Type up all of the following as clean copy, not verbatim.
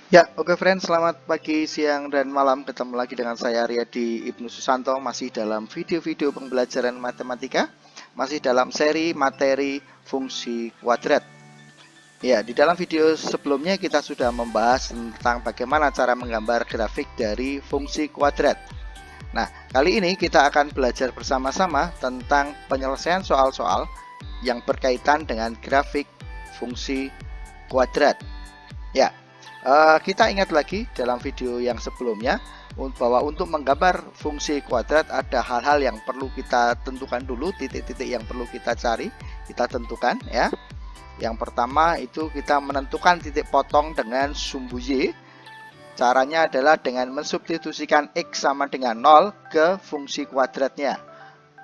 Ya, oke friends, selamat pagi, siang, dan malam. Ketemu lagi dengan saya Riyadi Ibnu Susanto, masih dalam video-video pembelajaran matematika, masih dalam seri materi fungsi kuadrat. Ya, di dalam video sebelumnya kita sudah membahas tentang bagaimana cara menggambar grafik dari fungsi kuadrat. Nah, kali ini kita akan belajar bersama-sama tentang penyelesaian soal-soal yang berkaitan dengan grafik fungsi kuadrat. Ya, kita ingat lagi dalam video yang sebelumnya bahwa untuk menggambar fungsi kuadrat ada hal-hal yang perlu kita tentukan dulu, titik-titik yang perlu kita cari, kita tentukan ya. Yang pertama itu kita menentukan titik potong dengan sumbu Y. Caranya adalah dengan mensubstitusikan X sama dengan 0 ke fungsi kuadratnya.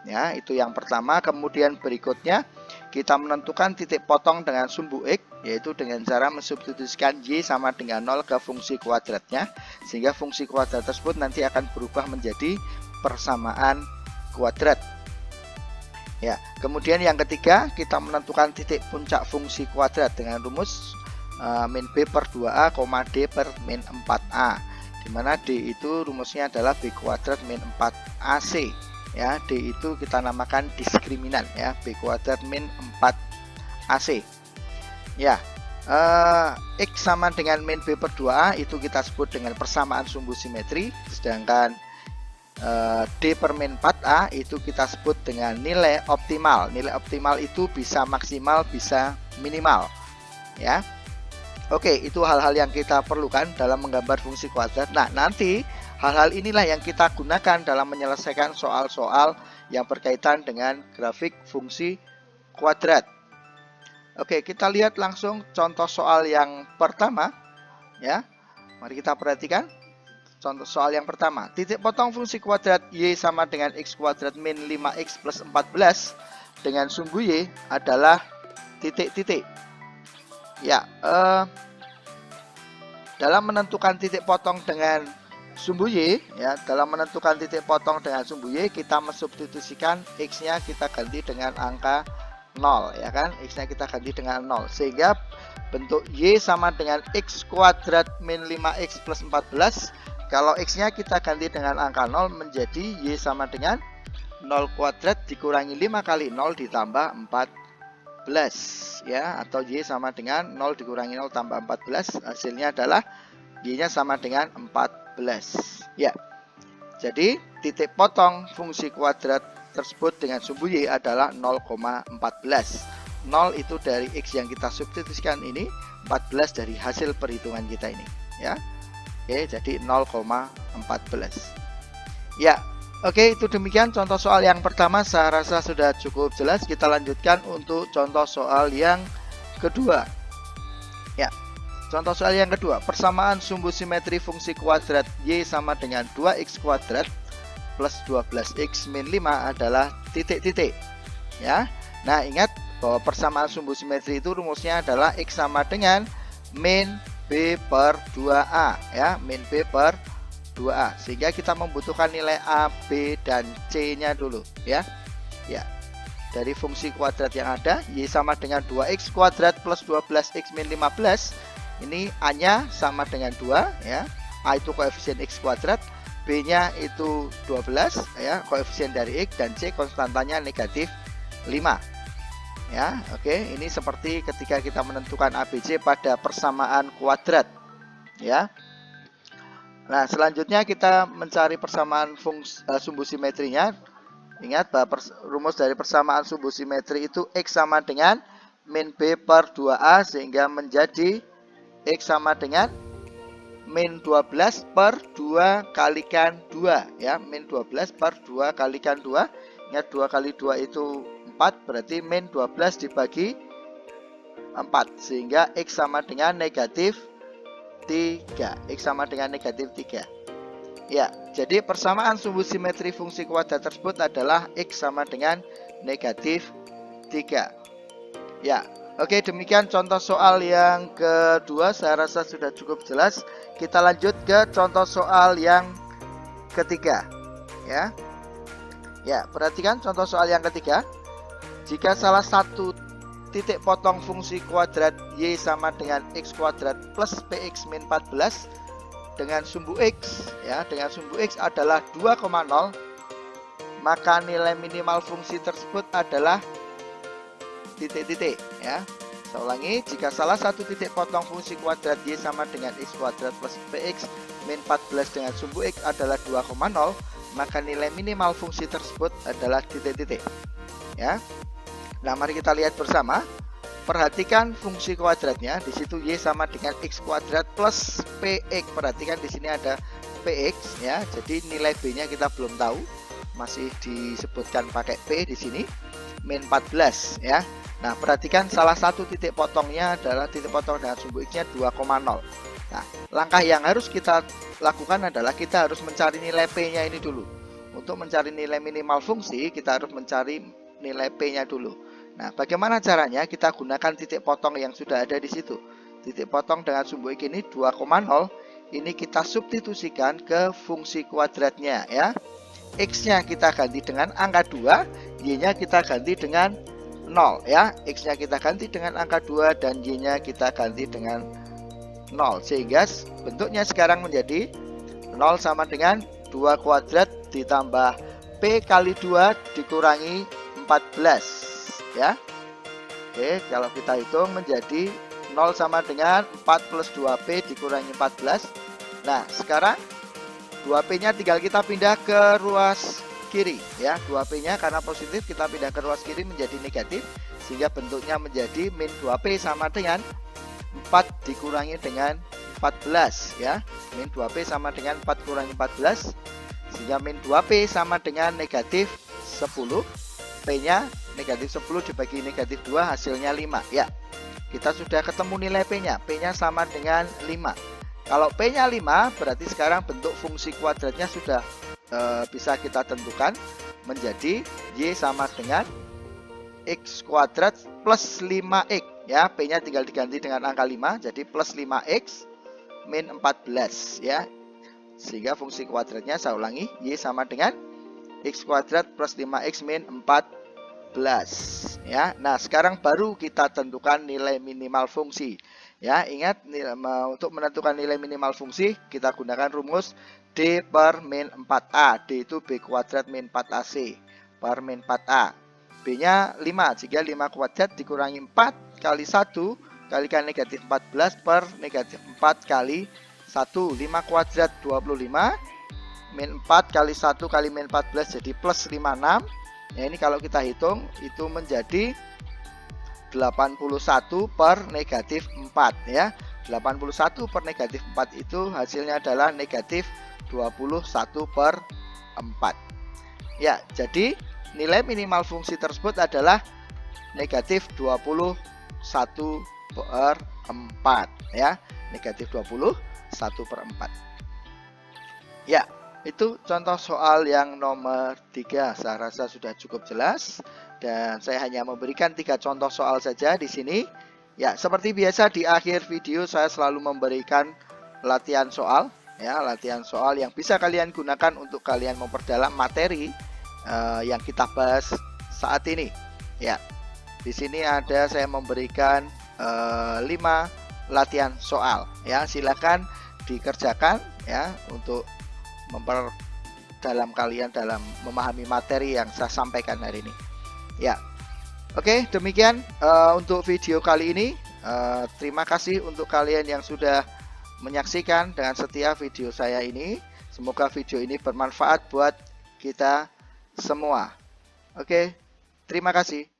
Ya, itu yang pertama. Kemudian berikutnya kita menentukan titik potong dengan sumbu X, yaitu dengan cara mensubstitusikan Y sama dengan 0 ke fungsi kuadratnya, sehingga fungsi kuadrat tersebut nanti akan berubah menjadi persamaan kuadrat. Ya, kemudian yang ketiga kita menentukan titik puncak fungsi kuadrat dengan rumus min B per 2A, D per min 4A, dimana D itu rumusnya adalah B kuadrat min 4AC. Ya, D itu kita namakan diskriminan ya, B kuadrat min 4AC. Ya, X sama dengan min B per 2A itu kita sebut dengan persamaan sumbu simetri, sedangkan D per min 4A itu kita sebut dengan nilai optimal. Nilai optimal itu bisa maksimal, bisa minimal ya. Oke, itu hal-hal yang kita perlukan dalam menggambar fungsi kuadrat. Nah, nanti hal-hal inilah yang kita gunakan dalam menyelesaikan soal-soal yang berkaitan dengan grafik fungsi kuadrat. Oke, kita lihat langsung contoh soal yang pertama ya. Mari kita perhatikan contoh soal yang pertama. Titik potong fungsi kuadrat Y sama dengan X kuadrat min 5X plus 14 dengan sumbu Y adalah titik-titik. Ya, dalam menentukan titik potong dengan sumbu Y, ya, dalam menentukan titik potong dengan sumbu Y, kita mensubstitusikan X-nya kita ganti dengan angka 0, ya kan? X-nya kita ganti dengan 0, sehingga bentuk Y sama dengan X kuadrat min 5X plus 14. Kalau X-nya kita ganti dengan angka 0 menjadi Y sama dengan 0 kuadrat dikurangi 5 kali 0 ditambah 14 ya, atau Y sama dengan 0 dikurangi 0 tambah 14, hasilnya adalah Y-nya sama dengan 14 ya. Jadi titik potong fungsi kuadrat tersebut dengan sumbu Y adalah 0,14. 0 itu dari X yang kita substitusikan ini, 14 dari hasil perhitungan kita ini ya. Oke, jadi 0,14 ya. Oke, itu demikian contoh soal yang pertama. Saya rasa sudah cukup jelas. Kita lanjutkan untuk contoh soal yang kedua. Ya, contoh soal yang kedua. Persamaan sumbu simetri fungsi kuadrat Y sama dengan 2X kuadrat plus 12X min 5 adalah titik-titik. Ya, nah ingat bahwa persamaan sumbu simetri itu rumusnya adalah X sama dengan min B per 2A ya, min B per 2A, sehingga kita membutuhkan nilai A, B, dan C-nya dulu ya. Ya, dari fungsi kuadrat yang ada, Y sama dengan 2X kuadrat plus 12X min 15. Ini A-nya sama dengan 2 ya. A itu koefisien X kuadrat, B-nya itu 12 ya, koefisien dari X, dan C konstantanya negatif 5 ya. Oke, ini seperti ketika kita menentukan ABC pada persamaan kuadrat ya. Nah, selanjutnya kita mencari persamaan sumbu simetrinya. Ingat bahwa rumus dari persamaan sumbu simetri itu X sama dengan min B per 2A, sehingga menjadi X sama dengan min 12 per 2 kalikan 2 ya, min 12 per 2 kalikan 2. Ingat 2 kali 2 itu 4, berarti min 12 dibagi 4, sehingga X sama dengan negatif 3. X sama dengan negatif 3 ya. Jadi persamaan sumbu simetri fungsi kuadrat tersebut adalah X sama dengan negatif 3 ya. Oke, demikian contoh soal yang kedua. Saya rasa sudah cukup jelas. Kita lanjut ke contoh soal yang ketiga ya. Ya, perhatikan contoh soal yang ketiga. Jika salah satu titik potong fungsi kuadrat Y sama dengan X kuadrat plus PX min 14 dengan sumbu X, ya, dengan sumbu X adalah 2,0, maka nilai minimal fungsi tersebut adalah titik-titik, ya. Saya ulangi, jika salah satu titik potong fungsi kuadrat Y sama dengan X kuadrat plus PX min 14 dengan sumbu X adalah 2,0, maka nilai minimal fungsi tersebut adalah titik-titik, ya. Nah, mari kita lihat bersama. Perhatikan fungsi kuadratnya. Di situ Y sama dengan X kuadrat plus PX. Perhatikan di sini ada PX, ya. Jadi nilai B-nya kita belum tahu. Masih disebutkan pakai P di sini. Min 14, ya. Nah, perhatikan salah satu titik potongnya adalah titik potong dengan sumbu X-nya 2,0. Nah, langkah yang harus kita lakukan adalah kita harus mencari nilai P-nya ini dulu. Untuk mencari nilai minimal fungsi, kita harus mencari nilai P-nya dulu. Nah, bagaimana caranya? Kita gunakan titik potong yang sudah ada di situ. Titik potong dengan sumbu X ini 2,0. Ini kita substitusikan ke fungsi kuadratnya, ya. X-nya kita ganti dengan angka 2, Y-nya kita ganti dengan 0, ya. X-nya kita ganti dengan angka 2 dan Y-nya kita ganti dengan 0. Sehingga bentuknya sekarang menjadi 0 sama dengan 2 kuadrat ditambah P kali 2 dikurangi 14, ya. Oke, kalau kita hitung menjadi 0 sama dengan 4 plus 2P dikurangi 14. Nah, sekarang 2P-nya tinggal kita pindah ke ruas kiri, ya. 2P-nya karena positif kita pindah ke ruas kiri menjadi negatif, sehingga bentuknya menjadi min 2P sama dengan 4 dikurangi dengan 14, ya. Min 2P sama dengan 4 kurangi 14, sehingga min 2P sama dengan negatif 10. P-nya negatif 10 dibagi negatif 2 hasilnya 5, ya. Kita sudah ketemu nilai P-nya. P-nya sama dengan 5. Kalau P-nya 5, berarti sekarang bentuk fungsi kuadratnya sudah bisa kita tentukan menjadi Y sama dengan X kuadrat plus 5X, ya. P-nya tinggal diganti dengan angka 5, jadi plus 5X min 14, ya. Sehingga fungsi kuadratnya, saya ulangi, Y sama dengan X kuadrat plus 5X min 14, ya. Nah, sekarang baru kita tentukan nilai minimal fungsi, ya. Ingat, untuk menentukan nilai minimal fungsi kita gunakan rumus D per min 4A. D itu B kuadrat min 4AC per min 4A. B-nya 5, jika 5 kuadrat dikurangi 4 kali 1 kalikan negatif 14 per negatif 4 kali 1. 5 kuadrat 25, min 4 kali 1 kali min 14 jadi plus 56. Ya, ini kalau kita hitung itu menjadi 81 per negatif 4, ya. 81 per negatif 4 itu hasilnya adalah negatif 21 per 4. Ya, jadi nilai minimal fungsi tersebut adalah negatif 21 per 4, ya. Negatif 21 per 4. Ya. Itu contoh soal yang nomor 3. Saya rasa sudah cukup jelas dan saya hanya memberikan 3 contoh soal saja di sini. Ya, seperti biasa di akhir video saya selalu memberikan latihan soal, ya, latihan soal yang bisa kalian gunakan untuk kalian memperdalam materi yang kita bahas saat ini. Ya. Di sini ada saya memberikan 5 latihan soal, ya. Silakan dikerjakan, ya, untuk memperdalam kalian dalam memahami materi yang saya sampaikan hari ini, ya. Oke, demikian untuk video kali ini. Terima kasih untuk kalian yang sudah menyaksikan dengan setia video saya ini. Semoga video ini bermanfaat buat kita semua. Oke, terima kasih.